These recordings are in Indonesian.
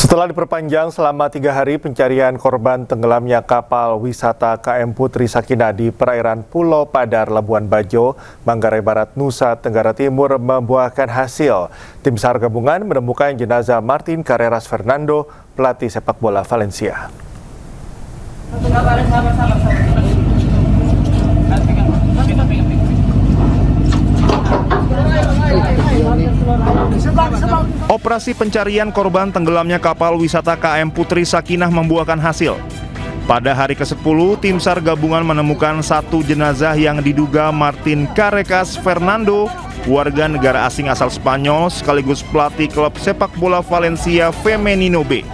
Setelah diperpanjang selama 3 hari pencarian korban tenggelamnya kapal wisata KM Putri Sakinah di perairan Pulau Padar, Labuan Bajo, Manggarai Barat, Nusa Tenggara Timur membuahkan hasil. Tim SAR gabungan menemukan jenazah Martin Carreras Fernando, pelatih sepak bola Valencia. Operasi pencarian korban tenggelamnya kapal wisata KM Putri Sakinah membuahkan hasil. Pada hari ke-10, tim SAR gabungan menemukan satu jenazah yang diduga Martin Carreras Fernando, warga negara asing asal Spanyol sekaligus pelatih klub sepak bola Valencia Femenino B.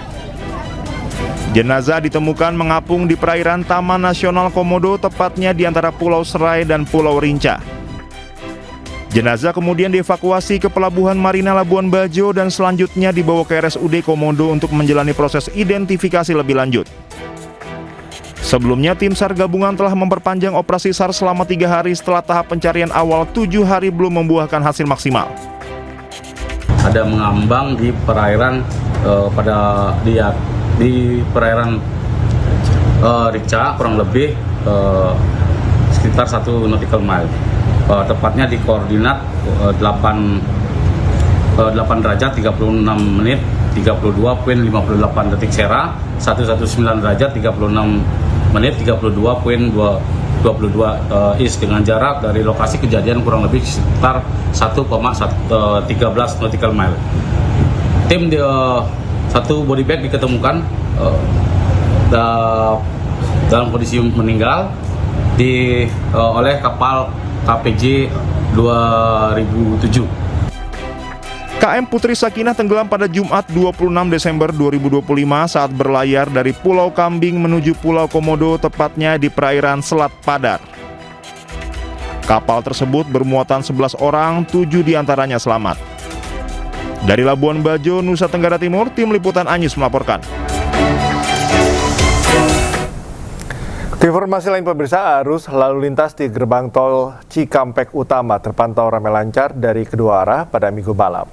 Jenazah ditemukan mengapung di perairan Taman Nasional Komodo, tepatnya di antara Pulau Serai dan Pulau Rinca. Jenazah kemudian dievakuasi ke Pelabuhan Marina Labuan Bajo dan selanjutnya dibawa ke RSUD Komodo untuk menjalani proses identifikasi lebih lanjut. Sebelumnya, tim SAR gabungan telah memperpanjang operasi SAR selama 3 hari setelah tahap pencarian awal 7 hari belum membuahkan hasil maksimal. Ada mengambang di perairan di perairan Rica kurang lebih sekitar 1 nautical mile. Tepatnya di koordinat 8 derajat 36 menit 32.58 detik sera, 119 derajat 36 menit 32.22 is dengan jarak dari lokasi kejadian kurang lebih sekitar 1,13 nautical mile. Tim satu body bag diketemukan dalam kondisi meninggal oleh kapal KPJ 2007. KM Putri Sakinah tenggelam pada Jumat 26 Desember 2025 saat berlayar dari Pulau Kambing menuju Pulau Komodo, tepatnya di perairan Selat Padar. Kapal tersebut bermuatan 11 orang, 7 diantaranya selamat. Dari Labuan Bajo, Nusa Tenggara Timur, tim liputan Anyus melaporkan. Informasi lain pemirsa, arus lalu lintas di gerbang tol Cikampek Utama terpantau ramai lancar dari kedua arah pada Minggu malam.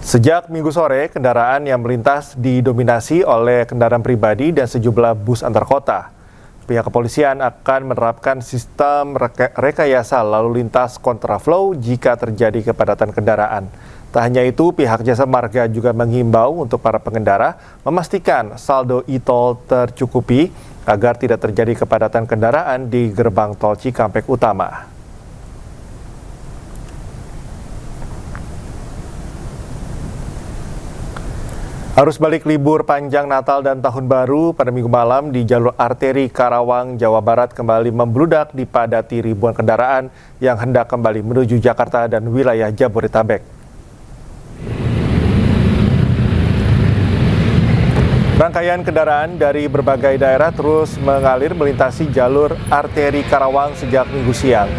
Sejak Minggu sore, kendaraan yang melintas didominasi oleh kendaraan pribadi dan sejumlah bus antar kota. Pihak kepolisian akan menerapkan sistem rekayasa lalu lintas kontraflow jika terjadi kepadatan kendaraan. Tak hanya itu, pihak Jasa Marga juga menghimbau untuk para pengendara memastikan saldo e-tol tercukupi agar tidak terjadi kepadatan kendaraan di gerbang tol Cikampek Utama. Arus balik libur panjang Natal dan Tahun Baru pada Minggu malam di jalur arteri Karawang, Jawa Barat kembali membludak dipadati ribuan kendaraan yang hendak kembali menuju Jakarta dan wilayah Jabodetabek. Rangkaian kendaraan dari berbagai daerah terus mengalir melintasi jalur arteri Karawang sejak Minggu siang.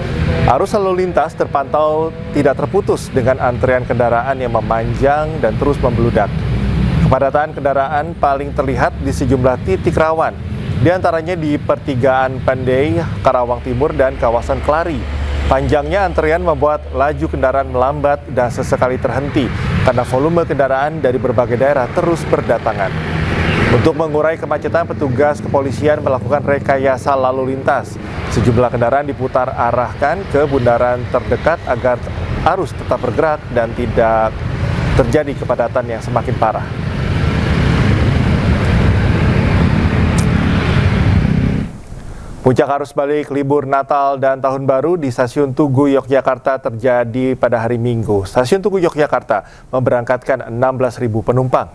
Arus lalu lintas terpantau tidak terputus dengan antrean kendaraan yang memanjang dan terus membludak. Kepadatan kendaraan paling terlihat di sejumlah titik rawan, di antaranya di pertigaan Pandey, Karawang Timur, dan kawasan Kelari. Panjangnya antrean membuat laju kendaraan melambat dan sesekali terhenti karena volume kendaraan dari berbagai daerah terus berdatangan. Untuk mengurai kemacetan, petugas kepolisian melakukan rekayasa lalu lintas. Sejumlah kendaraan diputar arahkan ke bundaran terdekat agar arus tetap bergerak dan tidak terjadi kepadatan yang semakin parah. Puncak arus balik libur Natal dan Tahun Baru di Stasiun Tugu Yogyakarta terjadi pada hari Minggu. Stasiun Tugu Yogyakarta memberangkatkan 16.000 penumpang.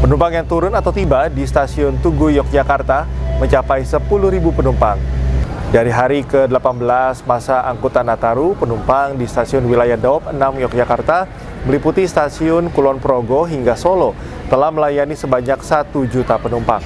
Penumpang yang turun atau tiba di Stasiun Tugu Yogyakarta mencapai 10.000 penumpang. Dari hari ke-18 masa angkutan Nataru, penumpang di Stasiun Wilayah Daop 6 Yogyakarta meliputi Stasiun Kulon Progo hingga Solo telah melayani sebanyak 1 juta penumpang.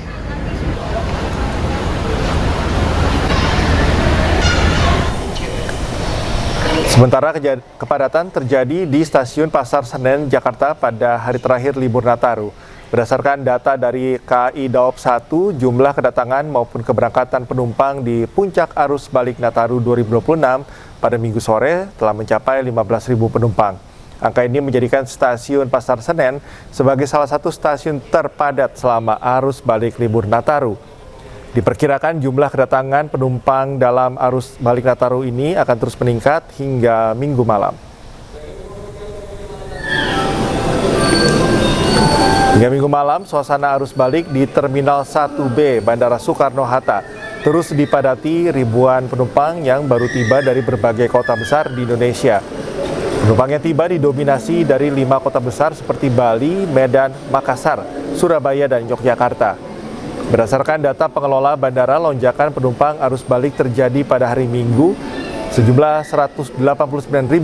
Sementara kepadatan terjadi di Stasiun Pasar Senen, Jakarta pada hari terakhir libur Nataru. Berdasarkan data dari KAI Daop 1, jumlah kedatangan maupun keberangkatan penumpang di puncak arus balik Nataru 2026 pada Minggu sore telah mencapai 15.000 penumpang. Angka ini menjadikan stasiun Pasar Senen sebagai salah satu stasiun terpadat selama arus balik libur Nataru. Diperkirakan jumlah kedatangan penumpang dalam arus balik Nataru ini akan terus meningkat hingga Minggu malam. Hingga Minggu malam, suasana arus balik di Terminal 1B Bandara Soekarno-Hatta terus dipadati ribuan penumpang yang baru tiba dari berbagai kota besar di Indonesia. Penumpang yang tiba didominasi dari 5 kota besar seperti Bali, Medan, Makassar, Surabaya, dan Yogyakarta. Berdasarkan data pengelola bandara, lonjakan penumpang arus balik terjadi pada hari Minggu sejumlah 189.000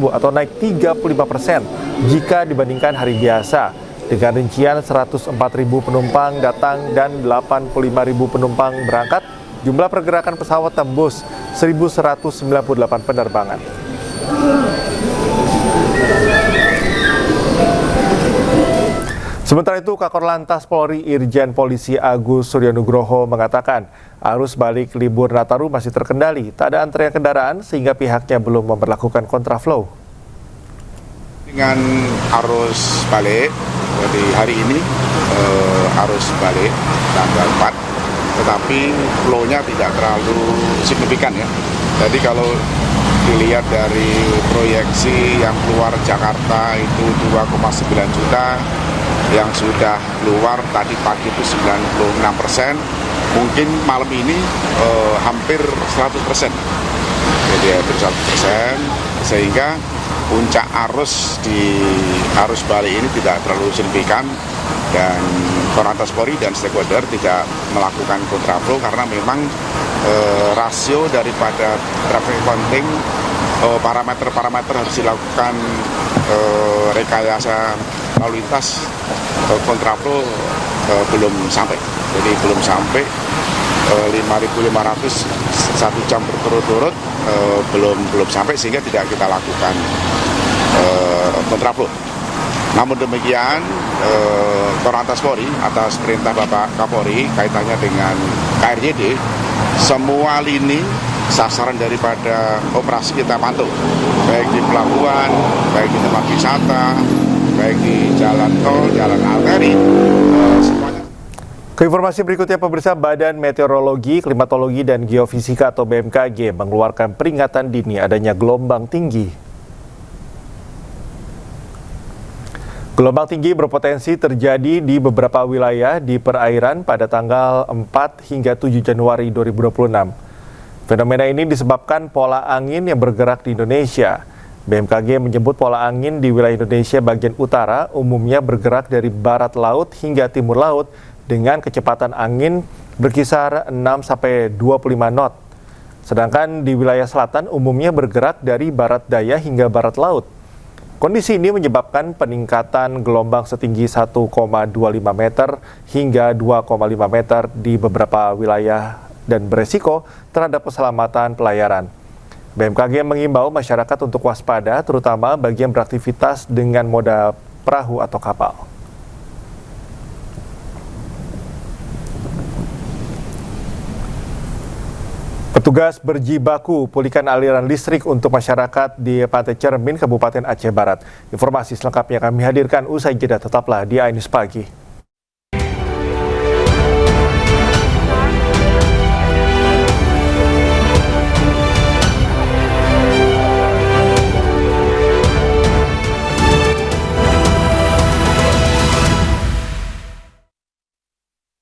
atau naik 35% jika dibandingkan hari biasa. Dengan rincian 104.000 penumpang datang dan 85.000 penumpang berangkat, jumlah pergerakan pesawat tembus 1.198 penerbangan. Sementara itu, Kakor Lantas Polri Irjen Polisi Agus Suryonugroho mengatakan arus balik libur Nataru masih terkendali, tak ada antrean kendaraan sehingga pihaknya belum memperlakukan kontraflow. Dengan arus balik, jadi hari ini arus balik tanggal 4, tetapi flow-nya tidak terlalu signifikan ya. Jadi kalau dilihat dari proyeksi yang keluar Jakarta itu 2,9 juta, yang sudah keluar tadi pagi itu 96%, mungkin malam ini hampir 100%. Jadi hampir 100%, sehingga puncak arus di arus balik ini tidak terlalu signifikan dan Korlantas Polri dan stakeholder tidak melakukan kontraflow karena memang rasio daripada traffic accounting, parameter-parameter harus dilakukan rekayasa lalu lintas kontraflow belum sampai. Jadi belum sampai 5.500 1 jam berturut-turut belum sampai, sehingga tidak kita lakukan kontraflow. Namun demikian, Korlantas Polri atas perintah Bapak Kapolri kaitannya dengan KRJD, semua lini sasaran daripada operasi kita pantau, baik di pelabuhan, baik di tempat wisata, baik di jalan tol, jalan arteri, semuanya. Ke informasi berikutnya, pemirsa, Badan Meteorologi, Klimatologi, dan Geofisika atau BMKG mengeluarkan peringatan dini adanya gelombang tinggi. Gelombang tinggi berpotensi terjadi di beberapa wilayah di perairan pada tanggal 4 hingga 7 Januari 2026. Fenomena ini disebabkan pola angin yang bergerak di Indonesia. BMKG menyebut pola angin di wilayah Indonesia bagian utara umumnya bergerak dari barat laut hingga timur laut dengan kecepatan angin berkisar 6-25 knot. Sedangkan di wilayah selatan umumnya bergerak dari barat daya hingga barat laut. Kondisi ini menyebabkan peningkatan gelombang setinggi 1,25 meter hingga 2,5 meter di beberapa wilayah dan beresiko terhadap keselamatan pelayaran. BMKG mengimbau masyarakat untuk waspada, terutama bagi yang beraktivitas dengan moda perahu atau kapal. Petugas berjibaku pulihkan aliran listrik untuk masyarakat di Pantai Cermin, Kabupaten Aceh Barat. Informasi selengkapnya kami hadirkan usai jeda, tetaplah di iNews Pagi.